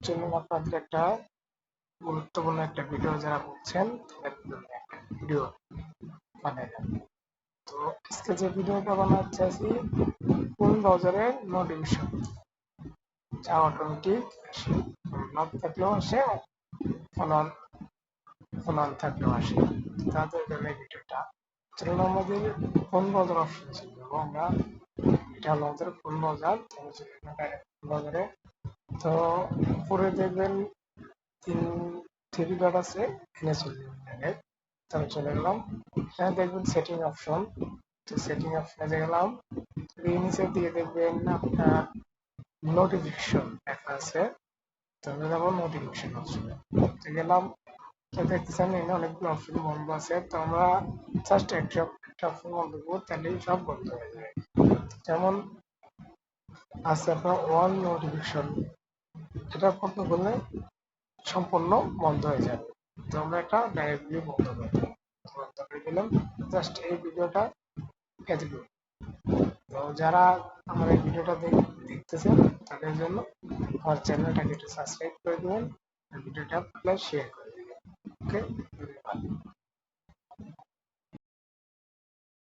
চলুন আপনাদের একটা গুরুত্বপূর্ণ একটা ভিডিও যারা বুঝছেন তাদের জন্য একটা ভিডিও বানিয়ে দেন। তো আজকে যে ভিডিওটা বানাতে চাইছি কোন ব্রাউজারের নোটিফিকেশন যা অটোমেটিক আসে, নট থাকলেও আসে, ফোন অন থাকলেও আসে, তাদের জন্য এই ভিডিওটা। চলুন আমাদের ফোন ব্রাউজার অপশন ছিল এবং আমরা এটা হলো আমাদের ফোন ব্রাউজার। ফোন ব্রাউজারে তো উপরে দেখবেন তিন থ্রি ডট আছে, এখানে চলে যাবেন। তাহলে চলে গেলাম, এখানে দেখবেন সেটিং অপশন। তো সেটিং অপশনে গেলাম, নিচের দিকে দেখবেন আপনার নোটিফিকেশন লেখা আছে। তো আমি যাবো নোটিফিকেশন অপশনে, তো গেলাম। তো দেখতেছেন এখানে অনেকগুলো অপশন বন্ধ আছে। তো আমরা জাস্ট একটা অপশন বন্ধ করবো, তাহলেই সব বন্ধ হয়ে যাবে। যেমন আছে আপনার ওয়ান নোটিফিকেশন, এটা বন্ধ করলে সম্পূর্ণ বন্ধ হয়ে যাবে। তো আমরা এটা ডাইরেক্টলি বন্ধ করে দিলাম। জাস্ট এই ভিডিওটা এতটুকু। তো যারা আমার এই ভিডিওটা দেখতেছেন তাদের জন্য আমার চ্যানেলটাকে একটু সাবস্ক্রাইব করে দেবেন, ভিডিওটা শেয়ার করে দেবেন। ওকে, ধন্যবাদ।